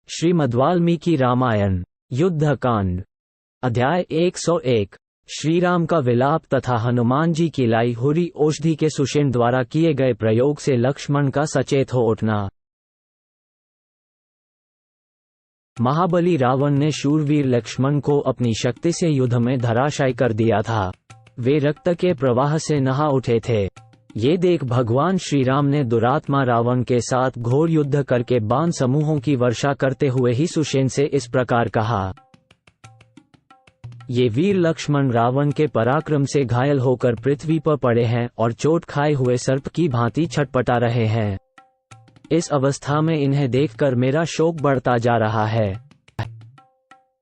श्रीमद्वाल्मीकि रामायण युद्धकांड अध्याय 101 श्रीराम का विलाप तथा हनुमान जी की लाई हुई औषधि के सुषेण द्वारा किए गए प्रयोग से लक्ष्मण का सचेत हो उठना। महाबली रावण ने शूरवीर लक्ष्मण को अपनी शक्ति से युद्ध में धराशायी कर दिया था। वे रक्त के प्रवाह से नहा उठे थे। ये देख भगवान श्रीराम ने दुरात्मा रावण के साथ घोर युद्ध करके बाण समूहों की वर्षा करते हुए ही सुषेण से इस प्रकार कहा। ये वीर लक्ष्मण रावण के पराक्रम से घायल होकर पृथ्वी पर पड़े हैं और चोट खाए हुए सर्प की भांति छटपटा रहे हैं। इस अवस्था में इन्हें देखकर मेरा शोक बढ़ता जा रहा है।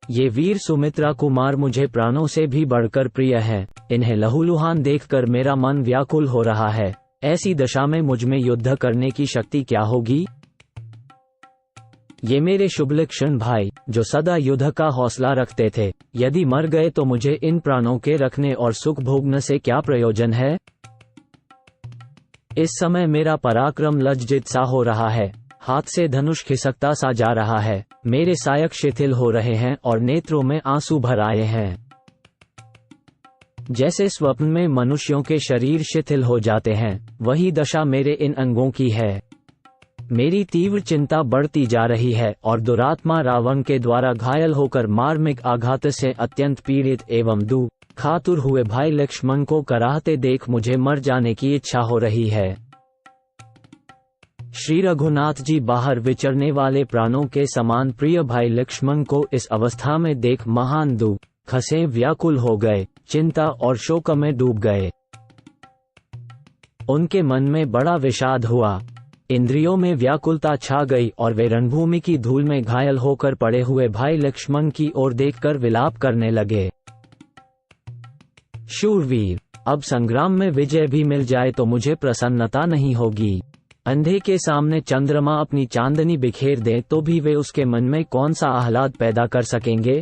ये वीर सुमित्रा कुमार मुझे प्राणों से भी बढ़कर प्रिय हैं। इन्हें लहूलुहान देखकर मेरा मन व्याकुल हो रहा है। ऐसी दशा में मुझमें युद्ध करने की शक्ति क्या होगी? ये मेरे शुभलक्षण भाई जो सदा युद्ध का हौसला रखते थे, यदि मर गए तो मुझे इन प्राणों के रखने और सुख भोगने से क्या प्रयोजन है? इस समय मेरा पराक्रम लज्जित सा हो रहा है। हाथ से धनुष खिसकता सा जा रहा है। मेरे सायक शिथिल हो रहे हैं और नेत्रों में आंसू भर आए हैं। जैसे स्वप्न में मनुष्यों के शरीर शिथिल हो जाते हैं, वही दशा मेरे इन अंगों की है। मेरी तीव्र चिंता बढ़ती जा रही है और दुरात्मा रावण के द्वारा घायल होकर मार्मिक आघात से अत्यंत पीड़ित एवं दुखातुर हुए भाई लक्ष्मण को कराहते देख मुझे मर जाने की इच्छा हो रही है। श्री रघुनाथ जी बाहर विचरने वाले प्राणों के समान प्रिय भाई लक्ष्मण को इस अवस्था में देख महान दुख से व्याकुल हो गए, चिंता और शोक में डूब गए। उनके मन में बड़ा विषाद हुआ। इंद्रियों में व्याकुलता छा गई और वे रणभूमि की धूल में घायल होकर पड़े हुए भाई लक्ष्मण की ओर देखकर विलाप करने लगे। शूरवीर, अब संग्राम में विजय भी मिल जाए तो मुझे प्रसन्नता नहीं होगी। अंधे के सामने चंद्रमा अपनी चांदनी बिखेर दे तो भी वे उसके मन में कौन सा आह्लाद पैदा कर सकेंगे?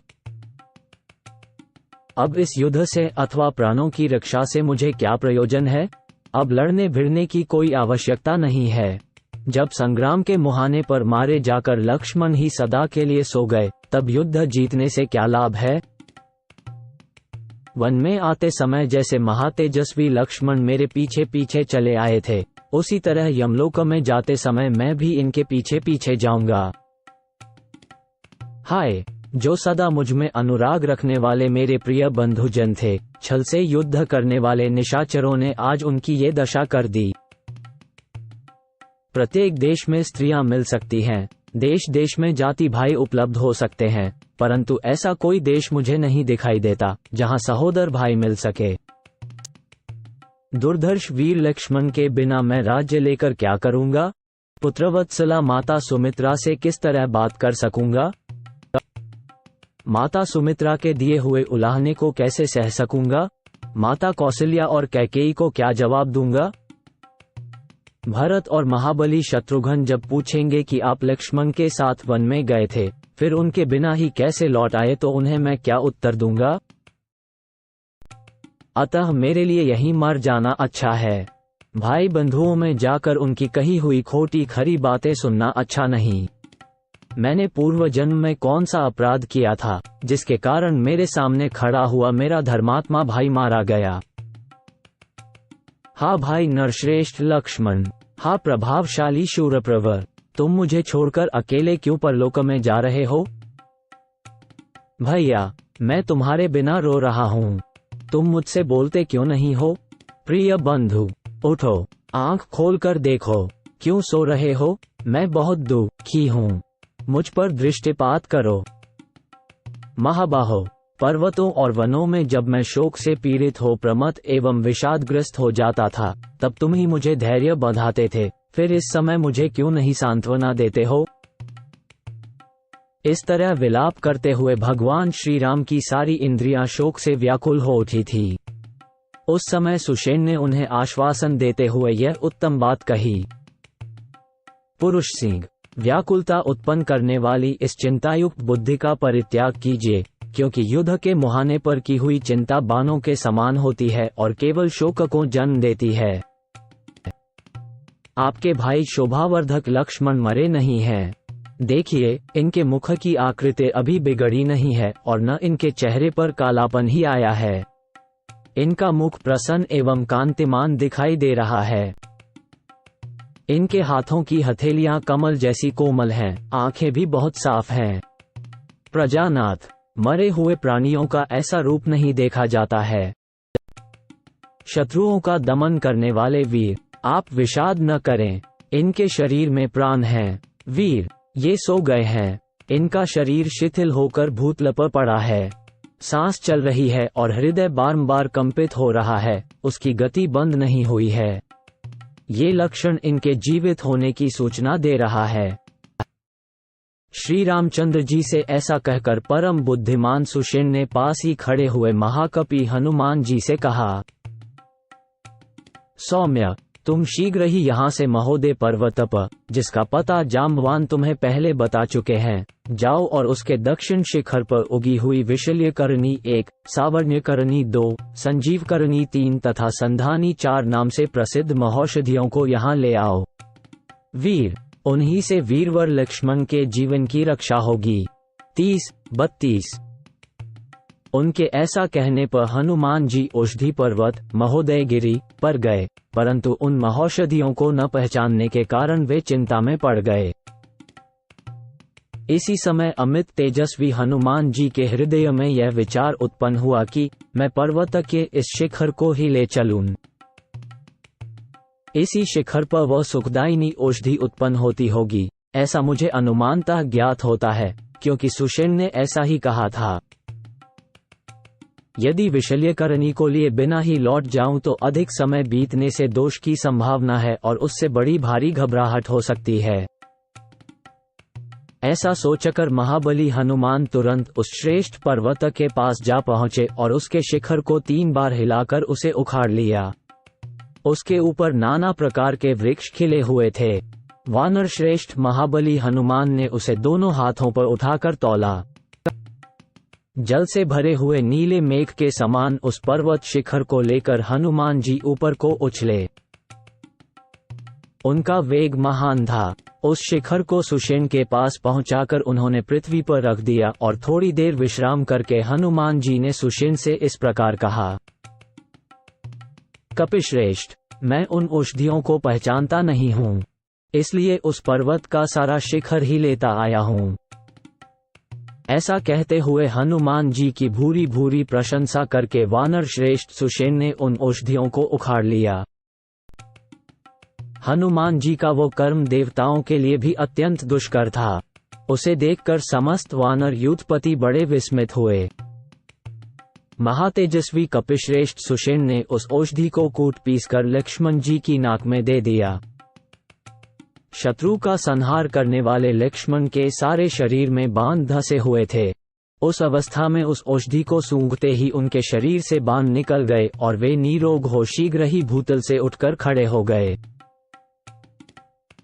अब इस युद्ध से अथवा प्राणों की रक्षा से मुझे क्या प्रयोजन है? अब लड़ने भिड़ने की कोई आवश्यकता नहीं है। जब संग्राम के मुहाने पर मारे जाकर लक्ष्मण ही सदा के लिए सो गए, तब युद्ध जीतने से क्या लाभ है? वन में आते समय जैसे महातेजस्वी लक्ष्मण मेरे पीछे पीछे चले आए थे, उसी तरह यमलोक में जाते समय मैं भी इनके पीछे पीछे जाऊंगा। हाय, जो सदा मुझमें अनुराग रखने वाले मेरे प्रिय बंधुजन थे, छल से युद्ध करने वाले निशाचरों ने आज उनकी ये दशा कर दी। प्रत्येक देश में स्त्रियां मिल सकती हैं, देश देश में जाति भाई उपलब्ध हो सकते हैं, परंतु ऐसा कोई देश मुझे नहीं दिखाई देता जहां सहोदर भाई मिल सके। दुर्धर्ष वीर लक्ष्मण के बिना मैं राज्य लेकर क्या करूंगा? पुत्रवत्सला माता सुमित्रा से किस तरह बात कर सकूंगा? माता सुमित्रा के दिए हुए उलाहने को कैसे सह सकूंगा? माता कौशल्या और कैकेयी को क्या जवाब दूंगा? भरत और महाबली शत्रुघ्न जब पूछेंगे कि आप लक्ष्मण के साथ वन में गए थे, फिर उनके बिना ही कैसे लौट आए, तो उन्हें मैं क्या उत्तर दूंगा? अतः मेरे लिए यहीं मर जाना अच्छा है। भाई बंधुओं में जाकर उनकी कही हुई खोटी खरी बातें सुनना अच्छा नहीं। मैंने पूर्व जन्म में कौन सा अपराध किया था जिसके कारण मेरे सामने खड़ा हुआ मेरा धर्मात्मा भाई मारा गया? हा भाई नरश्रेष्ठ लक्ष्मण, हा प्रभावशाली शूरप्रवर, तुम मुझे छोड़कर अकेले क्यों परलोक में जा रहे हो? भैया, मैं तुम्हारे बिना रो रहा हूँ। तुम मुझसे बोलते क्यों नहीं हो? प्रिय बंधु, उठो, आंख खोलकर देखो, क्यों सो रहे हो? मैं बहुत दुखी हूँ, मुझ पर दृष्टिपात करो। महाबाहो, पर्वतों और वनों में जब मैं शोक से पीड़ित हो प्रमत्त एवं विषादग्रस्त हो जाता था, तब तुम ही मुझे धैर्य बंधाते थे। फिर इस समय मुझे क्यों नहीं सांत्वना देते हो? इस तरह विलाप करते हुए भगवान श्री राम की सारी इंद्रियां शोक से व्याकुल हो उठी थी। उस समय सुषेण ने उन्हें आश्वासन देते हुए यह उत्तम बात कही। पुरुष सिंह, व्याकुलता उत्पन्न करने वाली इस चिंतायुक्त बुद्धि का परित्याग कीजिए, क्योंकि युद्ध के मुहाने पर की हुई चिंता बाणों के समान होती है और केवल शोक को जन्म देती है। आपके भाई शोभावर्धक लक्ष्मण मरे नहीं हैं। देखिए, इनके मुख की आकृति अभी बिगड़ी नहीं है और न इनके चेहरे पर कालापन ही आया है। इनका मुख प्रसन्न एवं कांतिमान दिखाई दे रहा है। इनके हाथों की हथेलियां कमल जैसी कोमल हैं, आंखें भी बहुत साफ हैं। प्रजानाथ, मरे हुए प्राणियों का ऐसा रूप नहीं देखा जाता है। शत्रुओं का दमन करने वाले वीर, आप विषाद न करें, इनके शरीर में प्राण हैं। वीर, ये सो गए हैं। इनका शरीर शिथिल होकर भूतल पर पड़ा है। सांस चल रही है और हृदय बारंबार कंपित हो रहा है, उसकी गति बंद नहीं हुई है। ये लक्षण इनके जीवित होने की सूचना दे रहा है। श्री रामचंद्र जी से ऐसा कहकर परम बुद्धिमान सुषेण ने पास ही खड़े हुए महाकपि हनुमान जी से कहा, सौम्य, तुम शीघ्र ही यहाँ से महोदय पर्वत पर, जिसका पता जाम्बवान तुम्हें पहले बता चुके हैं, जाओ और उसके दक्षिण शिखर पर उगी हुई विशल्यकरणी 1, सावर्ण्यकरणी 2, संजीवकरणी 3 तथा संधानी 4 नाम से प्रसिद्ध महौषधियों को यहाँ ले आओ। वीर, उन्हीं से वीरवर लक्ष्मण के जीवन की रक्षा होगी। 30-32। उनके ऐसा कहने पर हनुमान जी औषधि पर्वत महोदयगिरी पर गए, परंतु उन महौषधियों को न पहचानने के कारण वे चिंता में पड़ गए। इसी समय अमित तेजस्वी हनुमान जी के हृदय में यह विचार उत्पन्न हुआ कि मैं पर्वत के इस शिखर को ही ले चलूं। इसी शिखर पर वह सुखदायिनी औषधि उत्पन्न होती होगी, ऐसा मुझे अनुमानतः ज्ञात होता है, क्योंकि सुषेण ने ऐसा ही कहा था। यदि विशल्यकरणी को लिए बिना ही लौट जाऊं तो अधिक समय बीतने से दोष की संभावना है और उससे बड़ी भारी घबराहट हो सकती है। ऐसा सोचकर महाबली हनुमान तुरंत उस श्रेष्ठ पर्वत के पास जा पहुंचे और उसके शिखर को 3 बार हिलाकर उसे उखाड़ लिया। उसके ऊपर नाना प्रकार के वृक्ष खिले हुए थे। वानर श्रेष्ठ महाबली हनुमान ने उसे दोनों हाथों पर उठाकर तौला। जल से भरे हुए नीले मेघ के समान उस पर्वत शिखर को लेकर हनुमान जी ऊपर को उछले। उनका वेग महान था। उस शिखर को सुषेण के पास पहुंचाकर उन्होंने पृथ्वी पर रख दिया और थोड़ी देर विश्राम करके हनुमान जी ने सुषेण से इस प्रकार कहा, कपिश्रेष्ठ, मैं उन औषधियों को पहचानता नहीं हूँ, इसलिए उस पर्वत का सारा शिखर ही लेता आया हूँ। ऐसा कहते हुए हनुमान जी की भूरी भूरी प्रशंसा करके वानर श्रेष्ठ सुषेण ने उन औषधियों को उखाड़ लिया। हनुमान जी का वो कर्म देवताओं के लिए भी अत्यंत दुष्कर था। उसे देखकर समस्त वानर युद्धपति बड़े विस्मित हुए। महातेजस्वी कपिश्रेष्ठ सुषेण ने उस औषधि को कूट पीसकर लक्ष्मण जी की नाक में दे दिया। शत्रु का संहार करने वाले लक्ष्मण के सारे शरीर में बाण धंसे हुए थे। उस अवस्था में उस औषधि को सूंघते ही उनके शरीर से बाण निकल गए और वे निरोग हो शीघ्र ही भूतल से उठकर खड़े हो गए।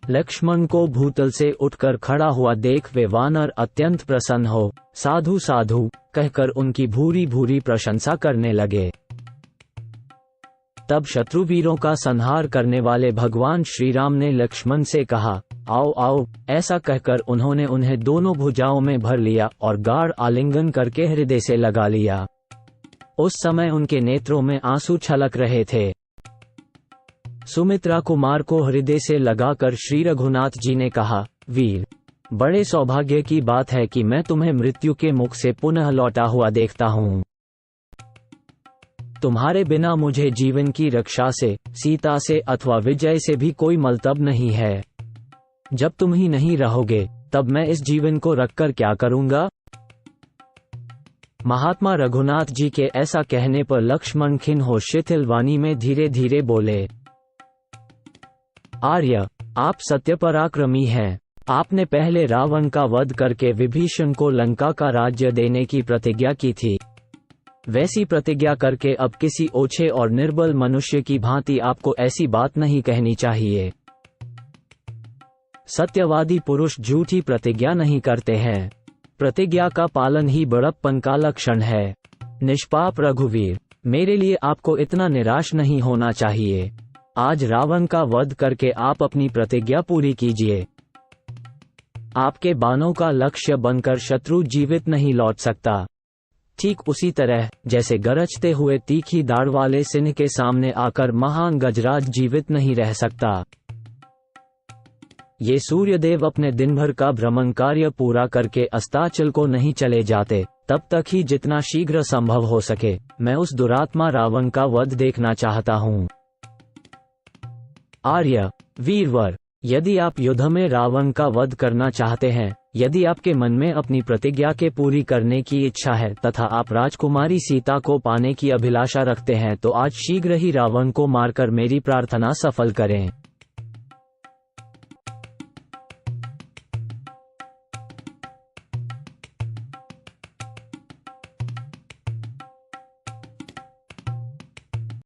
लक्ष्मण को भूतल से उठकर खड़ा हुआ देख वे वानर अत्यंत प्रसन्न हो साधु साधु कहकर उनकी भूरी भूरी प्रशंसा करने लगे। तब शत्रुवीरों का संहार करने वाले भगवान श्री राम ने लक्ष्मण से कहा, आओ आओ। ऐसा कहकर उन्होंने उन्हें दोनों भुजाओं में भर लिया और गाढ़ आलिंगन करके हृदय से लगा लिया। उस समय उनके नेत्रों में आंसू छलक रहे थे। सुमित्रा कुमार को हृदय से लगाकर श्री रघुनाथ जी ने कहा, वीर, बड़े सौभाग्य की बात है कि मैं तुम्हें मृत्यु के मुख से पुनः लौटा हुआ देखता हूँ। तुम्हारे बिना मुझे जीवन की रक्षा से, सीता से अथवा विजय से भी कोई मतलब नहीं है। जब तुम ही नहीं रहोगे तब मैं इस जीवन को रखकर क्या करूंगा। महात्मा रघुनाथ जी के ऐसा कहने पर लक्ष्मण खिन्न हो शिथिल वाणी में धीरे धीरे बोले, आर्य, आप सत्य पराक्रमी हैं। आपने पहले रावण का वध करके विभीषण को लंका का राज्य देने की प्रतिज्ञा की थी। वैसी प्रतिज्ञा करके अब किसी ओछे और निर्बल मनुष्य की भांति आपको ऐसी बात नहीं कहनी चाहिए। सत्यवादी पुरुष झूठी प्रतिज्ञा नहीं करते हैं। प्रतिज्ञा का पालन ही बड़प्पन का लक्षण है। निष्पाप रघुवीर, मेरे लिए आपको इतना निराश नहीं होना चाहिए। आज रावण का वध करके आप अपनी प्रतिज्ञा पूरी कीजिए। आपके बाणों का लक्ष्य बनकर शत्रु जीवित नहीं लौट सकता। ठीक उसी तरह जैसे गरजते हुए तीखी दाढ़ वाले सिंह के सामने आकर महान गजराज जीवित नहीं रह सकता। ये सूर्यदेव अपने दिन भर का भ्रमण कार्य पूरा करके अस्ताचल को नहीं चले जाते, तब तक ही जितना शीघ्र संभव हो सके मैं उस दुरात्मा रावण का वध देखना चाहता हूँ। आर्य वीरवर, यदि आप युद्ध में रावण का वध करना चाहते हैं, यदि आपके मन में अपनी प्रतिज्ञा के पूरी करने की इच्छा है तथा आप राजकुमारी सीता को पाने की अभिलाषा रखते हैं, तो आज शीघ्र ही रावण को मारकर मेरी प्रार्थना सफल करें।